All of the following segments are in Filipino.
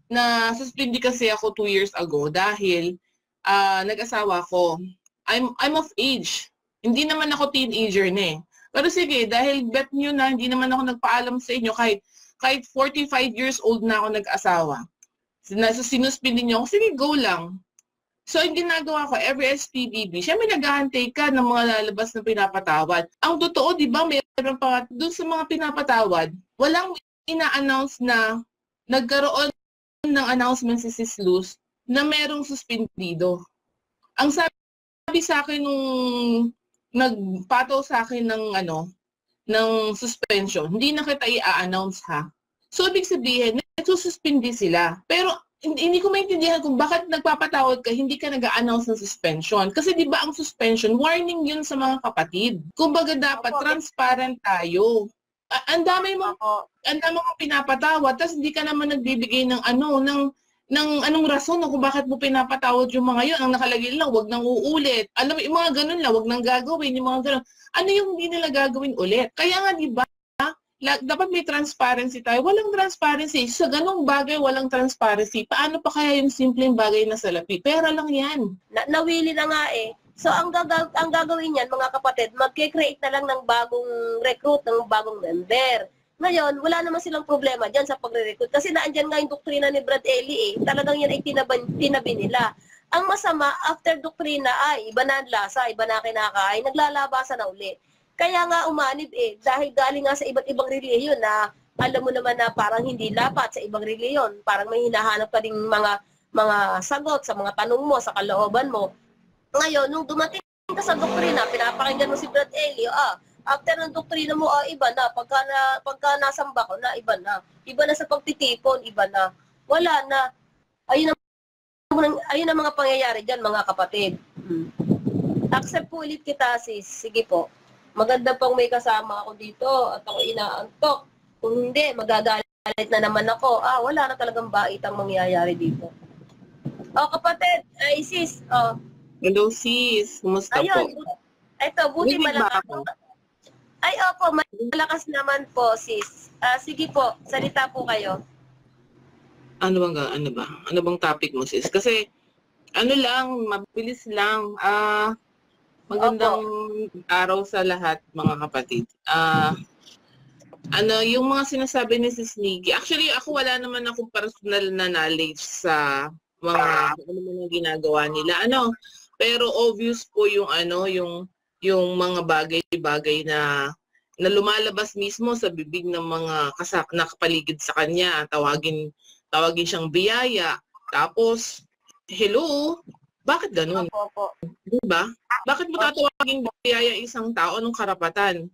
na suspindi kasi ako 2 years ago dahil nag-asawa ko. I'm of age. Hindi naman ako teenager na eh. Pero sige, dahil bet nyo na hindi naman ako nagpaalam sa inyo kahit 45 years old na ako nag-asawa. Sinuspindi nyo ako, sige, go lang. So, yung ginagawa ko, every SPDB, syempre naghahantay ka ng mga lalabas na pinapatawad. Ang totoo, di ba, mayroon pa, doon sa mga pinapatawad, walang ina-announce na nagkaroon ng announcement si Sis Luz na merong suspendido. Ang sabi sa akin nung nagpataw sa akin ng suspension, hindi na kita i-announce ha. So, ibig sabihin, nagsususpindi sila. Pero, hindi ko maintindihan kung bakit nagpapatawad ka, hindi ka nag-a-announce ng suspension. Kasi di ba ang suspension, warning yun sa mga kapatid. Kumbaga dapat transparent tayo. Ang dami mong pinapatawad, tapos hindi ka naman nagbibigay ng anong rason kung bakit mo pinapatawad yung mga yun. Ang nakalagay lang, wag nang uulit. Alam mo, yung mga ganun lang, wag nang gagawin, yung mga ganun. Ano yung hindi nila gagawin ulit? Kaya nga, di ba, dapat may transparency tayo. Walang transparency. Sa ganung bagay, walang transparency. Paano pa kaya yung simpleng bagay na salapi? Pera lang yan. Nawili na nga eh. So, ang gagawin niyan, mga kapatid, mag-create na lang ng bagong recruit, ng bagong member. Ngayon, wala naman silang problema dyan sa pagre-recruit. Kasi naandyan nga yung doktrina ni Brad Eli eh. Talagang yan ay tinabi nila. Ang masama, after doktrina ay iba na ang lasa, iba na kinakain, naglalabasan na uli. Kaya nga umanib eh, dahil galing nga sa iba't ibang relihiyon na alam mo naman na parang hindi dapat sa ibang relihiyon. Parang may hinahanap ka ding mga sagot sa mga tanong mo, sa kalooban mo. Ngayon, nung dumating ka sa doktrina, pinapakinggan mo si Brad Eli, after ng doktrina mo, iba na. Pagka nasamba ko na, iba na. Iba na sa pagtitipon, iba na. Wala na. Ayun ang mga pangyayari dyan, mga kapatid. Accept po ulit kita, sis. Sige po. Maganda pang may kasama ako dito at ako inaantok. Kung hindi, magagalit na naman ako. Wala na talagang bait ang mangyayari dito. Kapatid, ay sis. Hello sis, kumusta ayun, po? Ito, buti malakas. Ay, opo, malakas naman po sis. Sige po, salita po kayo. Ano bang topic mo sis? Kasi, mabilis lang. Magandang araw sa lahat, mga kapatid. Yung mga sinasabi ni Sis Nikki, actually ako wala naman akong personal na knowledge sa mga ginagawa nila. Pero obvious po yung mga bagay-bagay na lumalabas mismo sa bibig ng mga nakapaligid sa kanya. Tawagin siyang biyaya. Tapos, hello, bakit ganun? Diba? Bakit mo tatawagin biyaya isang tao ng karapatan?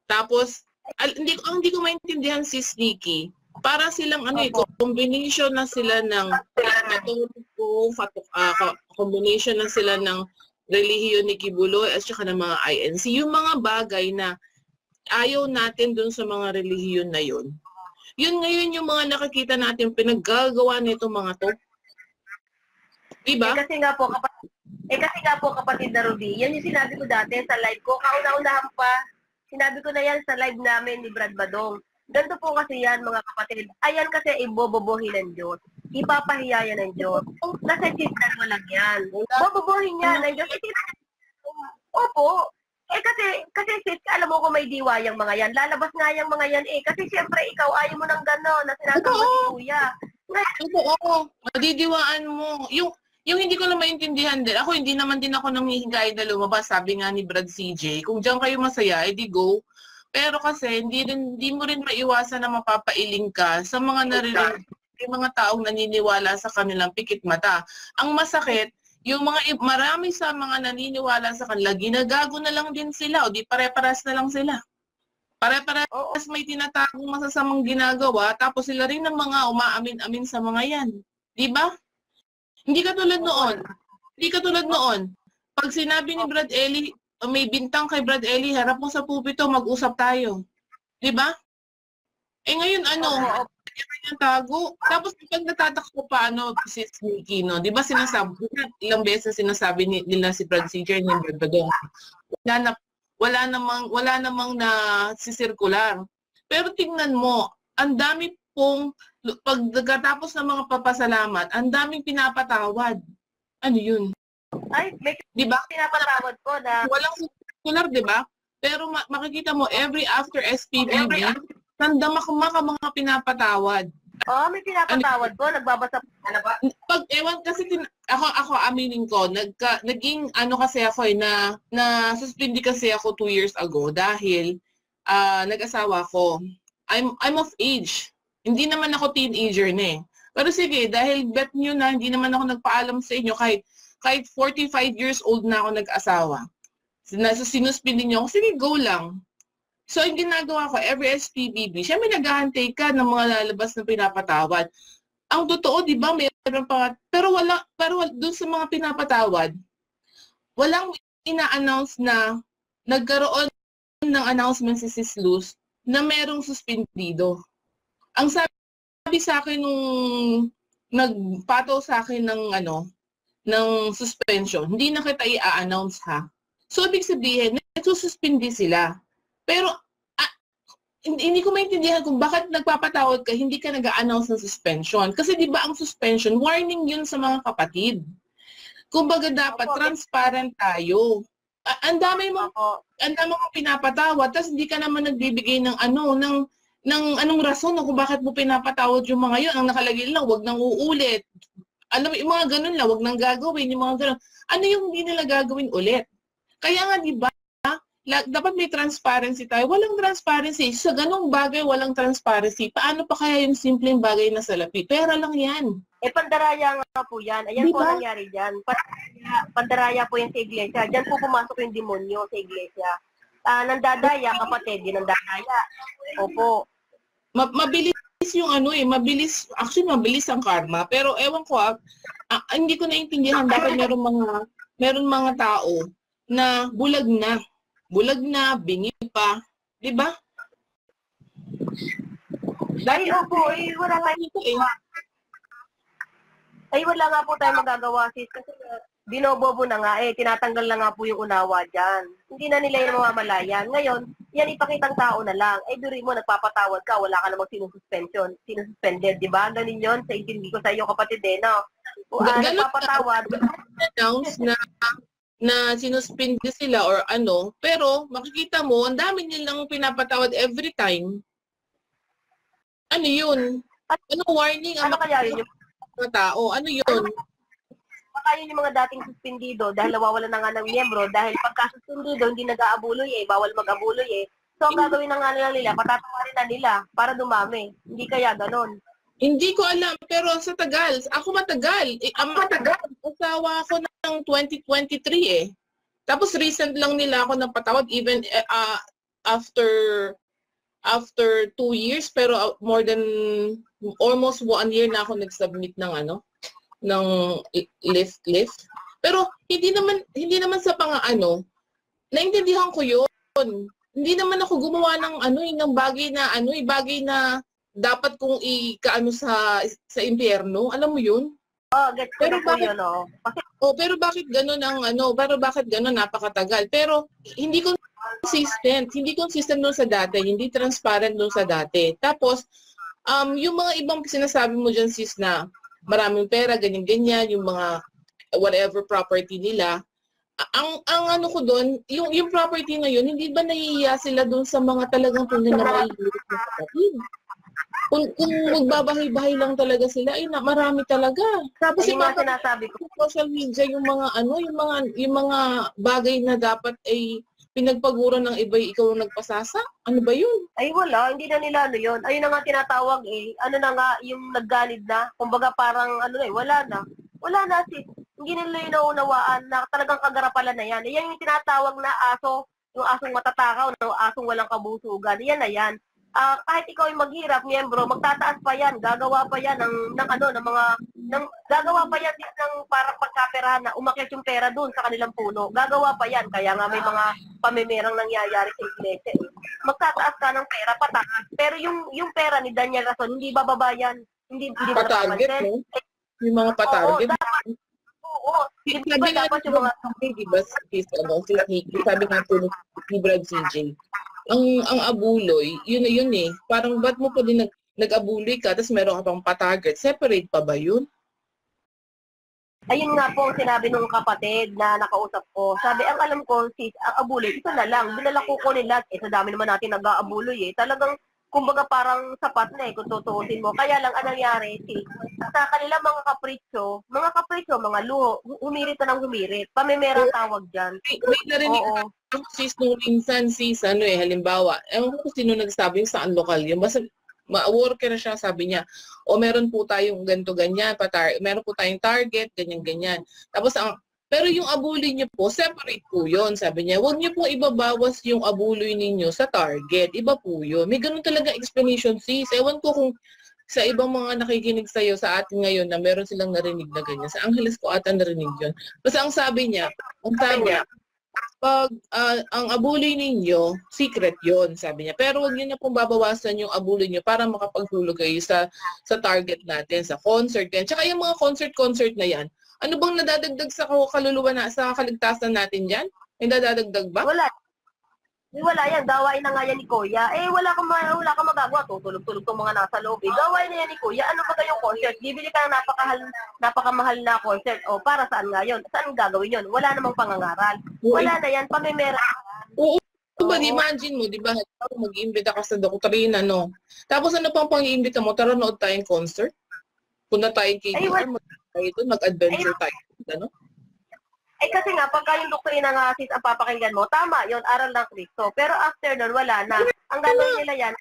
Tapos, hindi ko maintindihan si Nikki. Para silang combination na sila ng combination na sila ng relihiyon ni Kibuloy at saka ng mga INC. Yung mga bagay na ayaw natin dun sa mga relihiyon na yun. Yun ngayon yung mga nakikita natin pinaggagawa nito mga to. Diba? Kasi nga po kapatid na Ruby, yan yung sinabi ko dati sa live ko. Kauna-unahan pa, sinabi ko na yan sa live namin ni Brad Badong. Ganito po kasi yan mga kapatid. Ayan kasi ibobobohin ng Diyos. Ipapahiya yan ng Diyos. Kasi sister mo lang yan. Bobobohin niya ng Diyos. Opo. Kasi sis, alam mo kung may diwa yung mga yan. Lalabas nga yung mga yan eh. Kasi siyempre ikaw ayaw mo ng gano'n na sinasabi ni Kuya. Oo. Madidiwaan mo. Yung hindi ko na maintindihan din, ako hindi naman din ako namihigay na lumabas. Sabi nga ni Brad CJ, kung diyan kayo masaya, edi go. Pero kasi hindi mo rin maiwasan na mapapailing ka sa mga naririnig, yung mga taong naniniwala sa kanilang pikit mata. Ang masakit, yung marami sa mga naniniwala sa kanila, ginagago na lang din sila o di pare-paras na lang sila. Pare-paras may tinatagong masasamang ginagawa, tapos sila rin ng mga umaamin-amin sa mga yan. Di ba? Hindi katulad noon. Pag sinabi ni Brad Eli, may bintang kay Brad Eli, harap mo sa pupito, mag-usap tayo. Di ba? Ngayon yung tago. Tapos pag natatakbo pa, si Nikki, no? Di ba ilang beses sinasabi nila si Brad CJ ni Brad Badong, wala namang na sisirkular. Pero tingnan mo, ang dami tipong pag nagkatapos ng mga papasalamat, ang daming pinapatawad. Ano yun? Ay, may Di ba? pinapatawad ko na Walang circular, di ba? Pero makikita mo, every after SPBB, tandang mga pinapatawad. may pinapatawad ko, nagbabasa ano ba? Pag ewan kasi ako aminin ko, naging ano kasi ako na suspindi kasi ako 2 years ago dahil nag-asawa ko. I'm of age. Hindi naman ako teenager na eh. Pero sige, dahil bet nyo na hindi naman ako nagpaalam sa inyo kahit 45 years old na ako nag-asawa. Sinuspindi nyo ako, sige go lang. So, yung ginagawa ko, every SPBB, syempre naghahantay ka ng mga lalabas na pinapatawad. Ang totoo, di ba, mayroon pa, pero doon sa mga pinapatawad, walang ina-announce na nagkaroon ng announcement si Sis Luz na merong suspendido. Ang sabi sa akin nung nagpataw sa akin ng suspension, hindi na kita i-announce ha. So, ibig sabihin, nagsususpindi sila. Pero, hindi ko maintindihan kung bakit nagpapatawad ka, hindi ka nag-a-announce ng suspension. Kasi di ba ang suspension, warning yun sa mga kapatid. Kumbaga dapat transparent tayo. Ang dami mong pinapatawad, tapos hindi ka naman nagbibigay ng anong rason kung bakit mo pinapatawad yung mga yun. Ang nakalagay lang, wag nang uulit. Alam mo, yung mga ganun lang, wag nang gagawin, yung mga ganun. Ano yung hindi nila gagawin ulit? Kaya nga, di ba, dapat may transparency tayo. Walang transparency. Sa ganung bagay, walang transparency. Paano pa kaya yung simpleng bagay na salapi? Pera lang yan. Pandaraya nga po yan. Ayan diba? Po nangyari dyan. Pandaraya po yan sa iglesia. Diyan po pumasok yung demonyo sa iglesia. Nandadaya, kapatid, din nandadaya. Opo. Mabilis yung mabilis, actually mabilis ang karma. Pero ewan ko, hindi ko naintindihan bakit meron mga tao na bulag na, bingi pa, di ba? Ay, opo, wala nga po tayo magagawa, sis, kasi binobobo na nga tinatanggal na nga po yung unawa dyan. Hindi na nila yung mamamalayan. Ngayon, yan ipakitang tao na lang. Duri mo, nagpapatawad ka, wala ka namang sinususpended, di ba? Ganun yun, sa intindi ko sa iyo, kapatid no? Nagpapatawad. Announce na sinuspindi sila or pero makikita mo, ang dami nilang pinapatawad every time. Ano yun? Ano warning ang kaya yun mga tao? Ano yun? Baka yun yung mga dating suspendido dahil nawawala na nga ng miyembro dahil pagka suspendido, hindi nag-aabuloy bawal mag-abuloy So, ang gagawin na nga nila, patatawarin na nila para dumami. Hindi kaya ganon. Hindi ko alam, pero sa tagal, ako matagal. Asawa ako ng 2023 Tapos recent lang nila ako napatawad even after 2 years, pero more than almost 1 year na ako nag-submit ng lift. Pero hindi naman sa naintindihan ko 'yun. Hindi naman ako gumawa ng bagay na dapat kong ikaano sa impyerno, alam mo 'yun? Pero bakit yun, pero bakit gano'n bakit gano'n napakatagal? Pero hindi consistent doon sa dati, hindi transparent doon sa dati. Tapos yung mga ibang sinasabi mo diyan sis na maraming pera, ganyan, yung mga whatever property nila. Ang ko doon, yung property na yun, hindi ba nahihiya sila doon sa mga talagang tunay na mahihirap na kapatid? Kung magbabahay-bahay lang talaga sila, marami talaga. Tapos yung mga sinasabi ko, social media, yung mga bagay na dapat ay pinagpagura ng iba, ikaw ang nagpasasa? Ano ba yun? Wala, hindi na nila yun. Ayun na nga tinatawag ano na nga, yung naggalid na. Kumbaga parang wala na. Wala na sis. Hindi nila yung naunawaan na talagang kagarapalan na yan. Yan yung tinatawag na aso, yung asong matatakaw, yung asong walang kabusugan. Yan na yan. Kahit ikaw yung maghirap, miyembro, magtataas pa yan, gagawa pa yan gagawa pa yan ng parang pagkaperahan na umakyat yung pera doon sa kanilang puno. Gagawa pa yan, kaya nga may mga pamimerang nangyayari sa iglesia. Magtataas ka ng pera, pataas. Pero yung pera ni Daniel Rason, hindi bababa yan. Hindi patarget, no? Yung mga patarget. Oo. Sabi nga yung mga diba, sabi nga po ni Brad CJ, ang abuloy, yun parang ba't mo pa din nag-abuli ka, tapos meron ka pang pa-target, separate pa ba yun? Ayun nga po ang sinabi nung kapatid na nakausap ko. Sabi, ang alam ko, sis, ang abuloy, ito na lang. Dinala ko nila. Sa dami naman natin nag-aabuloy Talagang, kumbaga parang sapat na kung tutuusin mo. Kaya lang, anong nangyari, sis, sa kanila mga kapritsyo, mga luho, humirit na ng humirit. Pamimera tawag dyan. May narinig ako, sis, nung minsan, sis, halimbawa, ewan ko kung sino nagsabi saan lokal yun. Basta, ma-worker siya, sabi niya, o meron po tayong ganito ganyan, meron po tayong target, ganyan-ganyan. Tapos, pero yung abuloy niyo po, separate po yun, sabi niya. Huwag niyo po ibabawas yung abuloy ninyo sa target. Iba po yun. May ganun talaga explanation, sis. Ewan ko kung sa ibang mga nakikinig sa'yo sa atin ngayon na meron silang narinig na ganyan. Sa Angeles ko ata narinig yun. Basta ang sabi niya, pag ang abuloy ninyo, secret yon sabi niya. Pero wag niyo na pong babawasan yung abuloy niyo para makapaghulog kayo sa target natin, sa concert. Tsaka yung mga concert na yan, ano bang nadadagdag sa kaluluwa sa kaligtasan natin yan? May nadadagdag ba? Wala yan. Gawain na nga yan ni Kuya. Wala kang magagawa. Tutulog-tulog tong mga nasa loob. Gawain na yan ni Kuya. Ano ba yung concert? Bibili ka ng napakamahal na concert. Para saan nga yun? Saan gagawin yun? Wala namang pangangaral. Wala na yan. Pamimera. Oo. Diba, imagine mo, di ba, mag-iimbita ka sa doktrina, no? Tapos ano pang pang-iimbita mo? Tara, nood tayong concert? Punta tayong KTR, mag-adventure tayo. Ano? Kasi nga, pagka yung doktrina nga, sis, ang papakinggan mo, tama, yon aral ng Kristo. Pero after nun, wala na. Ang gagawin nila yan,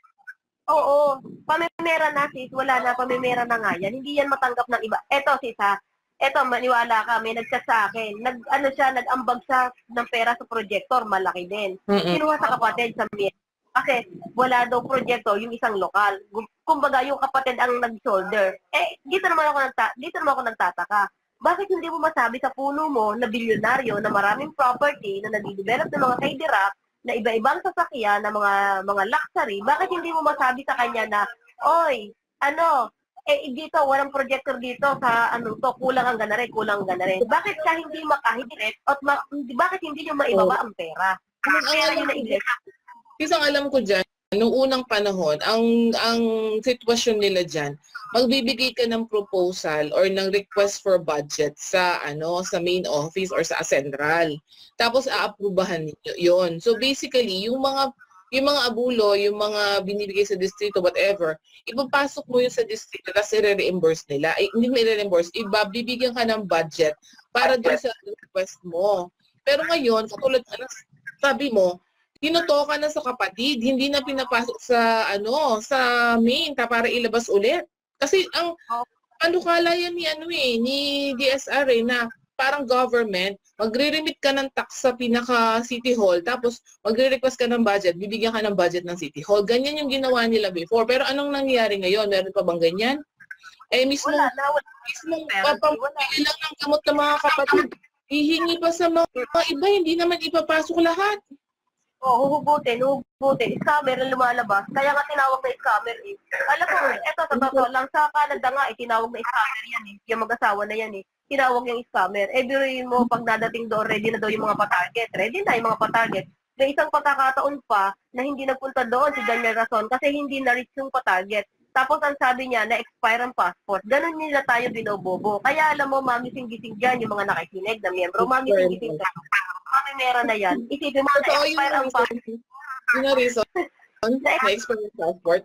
pamimera na, sis, wala na, pamimera na nga yan. Hindi yan matanggap ng iba. Eto, sis, ha, eto, maniwala ka, may nag-chat sa akin. Nag-ambag siya ng pera sa projector, malaki din. Kinuha sa kapatid sa miyan. Kasi wala daw projector, yung isang lokal. Kumbaga, yung kapatid ang nag-shoulder. Dito naman ako nagtataka. Bakit hindi mo masabi sa puno mo na bilyonaryo, na maraming property, na nag-develop ng mga Cadillac, na iba-ibang sasakyan, na mga luxury, bakit hindi mo masabi sa kanya na, oy, dito, walang projector dito sa kulang ang ganare. Bakit ka hindi makahidiret at bakit hindi nyo maibaba ang pera? Ang pera yun na iglesia. Isang alam ko dyan, noong unang panahon, ang sitwasyon nila dyan, magbibigay ka ng proposal or ng request for budget sa main office or sa central. Tapos aaprubahan yon. So basically, yung mga abulo, yung mga binibigay sa distrito, whatever, ipapasok mo yun sa distrito, tapos i-reimburse nila. Hindi mo i-reimburse, bibigyan ka ng budget para doon sa request mo. Pero ngayon, katulad sabi mo, tinutoka na sa kapatid, hindi na pinapasok sa main para ilabas ulit. Kasi ang panukala yan ni DSR na parang government, magre-remit ka ng tax sa pinaka City Hall, tapos magre-request ka ng budget, bibigyan ka ng budget ng City Hall. Ganyan yung ginawa nila before. Pero anong nangyayari ngayon? Meron pa bang ganyan? Mismo papamili lang ng gamot ng mga kapatid. Hihingi pa sa mga iba, hindi naman ipapasok lahat. Huhugutin. Scammer na lumalabas. Kaya nga tinawag na scammer Alam mo, eto sa totoo lang, sa Canada nga, tinawag na scammer yan Yung mag-asawa na yan Tinawag yung scammer. Biruin mo, pag dadating doon, ready na daw yung mga patarget. Ready na yung mga patarget. May isang pagkakataon pa na hindi nagpunta doon si Daniel Rason kasi hindi na-reach yung patarget. Tapos ang sabi niya, na-expire ang passport. Ganun nila tayo binobobo. Kaya alam mo, mamising-gising dyan yung mga nakikinig na miyembro. Mamising-gising dyan. Meron na yan. Isipin mo, na-expire ang passport. Yung reason, na-expire ang passport?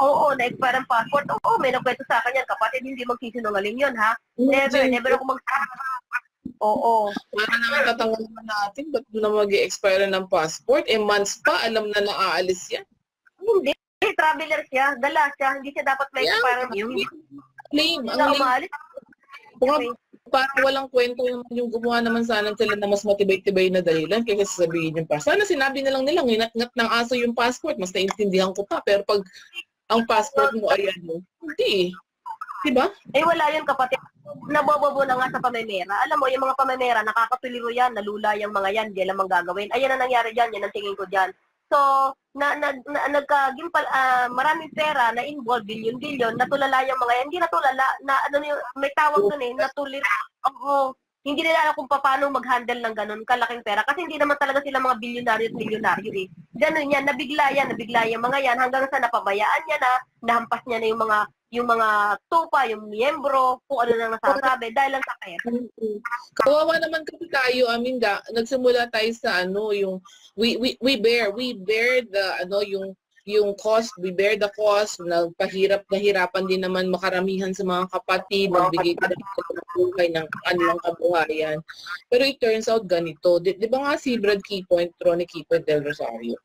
Oo, na-expire ang passport. Oo, may nagkwento sa akin yan. Kapatid, hindi magsisinungaling yun, ha? Never ako Oo. Para naman tatangalan natin, ba't na mag-expire ng passport? Months pa, alam na naaalis yan. Hindi. Traveler siya. Dala siya. Hindi siya dapat may expire yung claim. Parang walang kwento yung gumawa naman sana sila na mas matibay-tibay na dahilan kaysa sasabihin yung passport. Sana sinabi na lang nila, nginat-ngat ng aso yung passport, mas naintindihan ko pa. Pero pag ang passport mo, ayan mo, hindi. Diba? Wala yun kapatid. Nabobobo na nga sa pamemera. Alam mo, yung mga pamemera, nakakapiliro yan, nalula yung mga yan, di alam ang gagawin. Ayan ang nangyari dyan, yan ang tingin ko dyan. So, maraming pera na involved, billion, natulala yung mga yan. Hindi natulala, may tawag dun natulir. Oo, Hindi nila alam kung paano mag-handle ng ganun kalaking pera. Kasi hindi naman talaga sila mga bilyonaryo at milyonaryo eh. Ganun yan, nabigla yan mga yan hanggang sa napabayaan niya na, nahampas niya na yung mga tupa, yung miyembro, kung ano na nasasabi dahil lang sa pera. Kawawa naman kasi tayo, Aminda, nagsimula tayo sa ano, yung we bear the ano, yung cost, we bear the cost, nahirapan din naman makaramihan sa mga kapatid, magbigay ka ng buhay ng kanilang kabuhayan. Pero it turns out ganito, di ba nga si Brad Keypoint, Ronnie Keypoint del Rosario,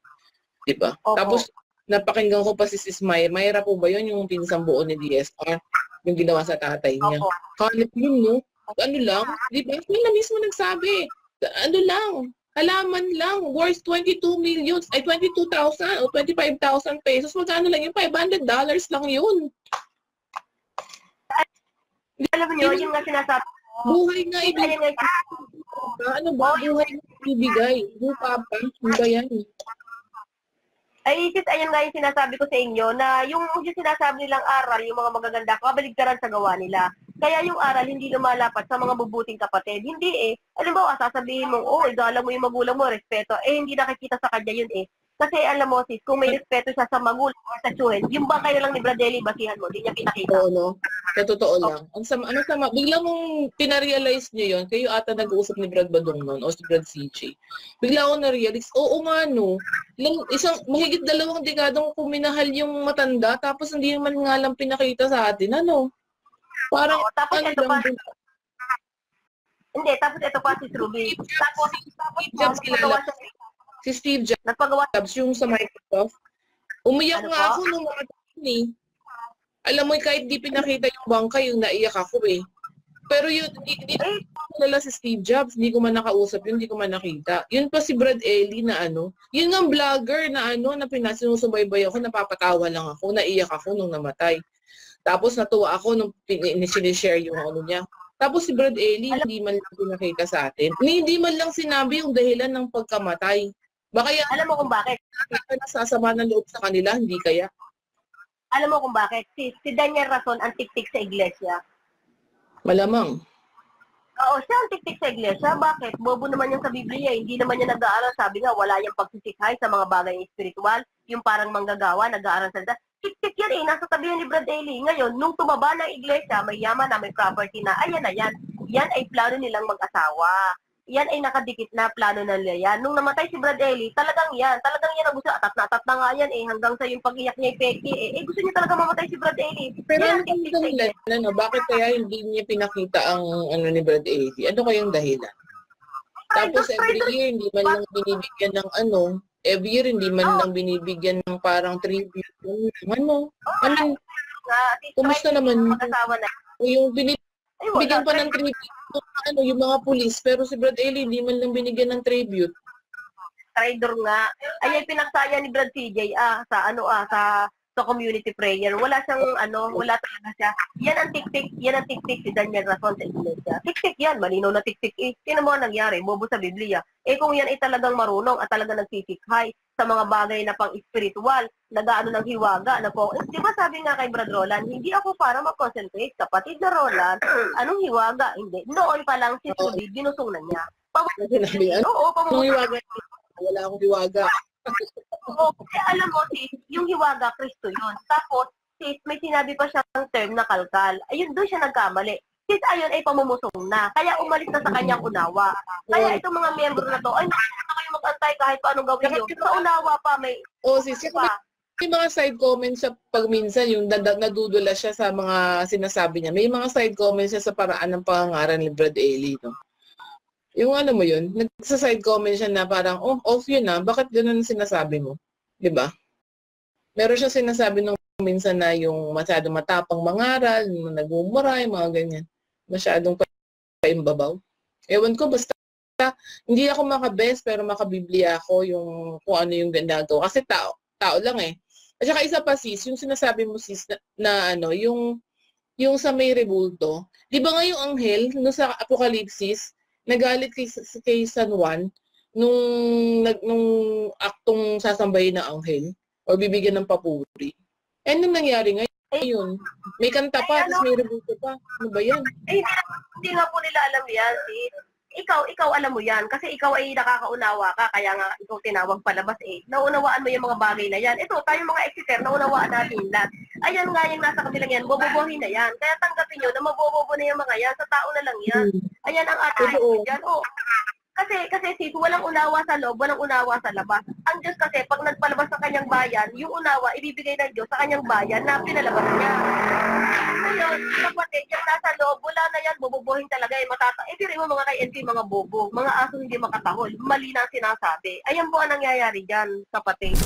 di ba? Tapos, napakinggan ko pa si Sis Mayra po ba yun, yung pinsang buo ni DSR, yung ginawa sa tatay niya. Kalit yun, no? Ano lang, di ba? Yun na mismo nagsabi, ano lang, halaman lang, worth 22,000 o 25,000 pesos. Magkano lang yun? $500 lang yun. Alam niyo, yung nga sinasabi ko. Buhay nga ibigay. Ano ba? Buhay nga ibigay. Buka pa. Ano ba yan? Ay, sis, ayun nga yung sinasabi ko sa inyo na yung sinasabi nilang aral, yung mga magaganda, kabaligtaran sa gawa nila. Kaya yung aral hindi lumalapat sa mga bubuting kapatid. Hindi eh. Alam mo, sasabihin mo, igalang mo yung magulang mo, respeto. Hindi nakikita sa kanya yun eh. Kasi alam mo sis, kung may respeto siya sa magulang o sa tsuhin, yung bangkay lang ni Bradley, basihan mo, hindi niya pinakita. Oo, no? Sa totoo lang. Ang sama, bigla mong pinarealize niyo yun, kayo ata nag-uusap ni Brad Badong noon, o si Brad CJ. Bigla ako na-realize, oo nga no, mahigit 2 dekadang kuminahal yung matanda, tapos hindi naman nga lang pinakita sa atin, ano? Parang, tapos ito pa, hindi, tapos ito pa si Ruby. Tapos si Steve Jobs, yung sa Microsoft, umiyak nga ako nung mga taon eh. Alam mo, kahit di pinakita yung bangka, yung naiyak ako eh. Pero yun, hindi ko nala si Steve Jobs, hindi ko man nakausap yun, hindi ko man nakita. Yun pa si Brad Ellie na ano, yun nga vlogger na ano, na sinusubaybay ako, napapatawa lang ako, naiyak ako nung namatay. Tapos natuwa ako nung sinishare yung ano niya. Tapos si Brad Ellie, hindi man lang pinakita sa atin. Hindi man lang sinabi yung dahilan ng pagkamatay. Baka yan, alam mo kung bakit? Nasasama ng loob sa kanila, hindi kaya? Alam mo kung bakit? Si Daniel Rason ang tiktik sa iglesia. Malamang. Oo, siya ang tiktik sa iglesia. Bakit? Bobo naman yan sa Biblia. Hindi naman niya nag-aaral. Sabi nga, wala yung pagsisikhay sa mga bagay espiritual. Yung parang manggagawa, nag-aaral sa tiktik yan eh. Nasa tabihan ni Brad Daly. Ngayon, nung tumaba ng iglesia, may yaman na, may property na, ayan na yan. Yan ay plano nilang mag-asawa. Yan ay nakadikit na plano na nila yan. Nung namatay si Brad Ellie, talagang yan ang gusto. Atat na nga yan eh. Hanggang sa yung pag-iyak niya Peggy gusto niya talaga mamatay si Brad Ellie. Pero ano kang dahilan? Ano, bakit kaya hindi niya pinakita ang ano ni Brad Ellie? Ano kayang dahilan? Tapos every year, hindi man lang binibigyan ng ano, every year, hindi man lang binibigyan ng parang tribute. Ano? Kumusta naman? Yung binibigyan pa ng tribute, ano, yung mga pulis, pero si Brad Ellie, hindi man lang binigyan ng tribute. Trader nga. Ay, pinaksaya ni Brad CJ, sa community prayer. Wala siyang, wala talaga siya. Yan ang tiktik si Daniel Rason sa iglesia. Tiktik yan, malinaw na tiktik. Sino mo ang nangyari? Bobo sa Biblia. Kung yan ay talagang marunong at talagang nagsisikhay sa mga bagay na pang-spiritual, nag-aano ng hiwaga, na po. Di ba sabi nga kay Brad Roland, hindi ako para mag-concentrate. Kapatid na Roland, anong hiwaga? Hindi. Noon pa lang si Tubi, binusong na niya. Anong hiwaga? Wala akong hiwaga. Alam mo, sis, yung hiwaga, Kristo yun. Tapos, sis, may sinabi pa siyang term na kalkal. Ayun, doon siya nagkamali. Sis, ayun ay pamumusong na. Kaya umalis na sa kanyang unawa. Kaya itong mga miyembro na to, ay, nakikita kayo mag-antay kahit paano gawin nyo. Sa unawa pa, may... sis, may mga side comments siya pag minsan, yung nadudula siya sa mga sinasabi niya. May mga side comments siya sa paraan ng pangangaral ni Brad Ellie, no? Yung ano mo yun, nagsa-side comment siya na parang, off yun na, bakit ganun sinasabi mo? Diba? Meron siya sinasabi nung minsan na yung masyadong matapang mangaral, nagmumuray, mga ganyan. Masyadong paimbabaw. Ewan ko, basta hindi ako makabest, pero makabiblia ako yung kung ano yung ginagawa. Kasi tao lang eh. At saka isa pa sis, yung sinasabi mo sis na ano, yung sa may rebulto, di ba nga yung anghel, no sa Apokalipsis, nagalit kay San Juan nung aktong sasambahin na anghel o bibigyan ng papuri. Nung nangyari ngayon, Ayun. May kanta pa, tapos may rebuto pa. Ano ba yan? Hindi nga po nila alam yan, sis. Ikaw alam mo yan. Kasi ikaw ay nakakaunawa ka. Kaya nga ikaw tinawag palabas eh. Naunawaan mo yung mga bagay na yan. Ito, tayong mga exeter, naunawaan natin yung lahat. Ayan nga yung nasa kabilang yan. Bobobohin na yan. Kaya tanggapin nyo na mabobobo na yung mga yan. Sa tao na lang yan. Ayan ang ating dyan. Kasi sis, walang unawa sa loob, walang unawa sa labas. Ang Diyos kasi, pag nagpalabas sa kanyang bayan, yung unawa, ibibigay ng Diyos sa kanyang bayan na pinalabas niya. Ngayon, kapatid, yung nasa loob, wala na yan, bobobohin talaga eh. Tiri mo mga kay NP, mga bobo, mga aso hindi makatahol. Mali na ang sinasabi. Ayan po ang nangyayari dyan, kapatid.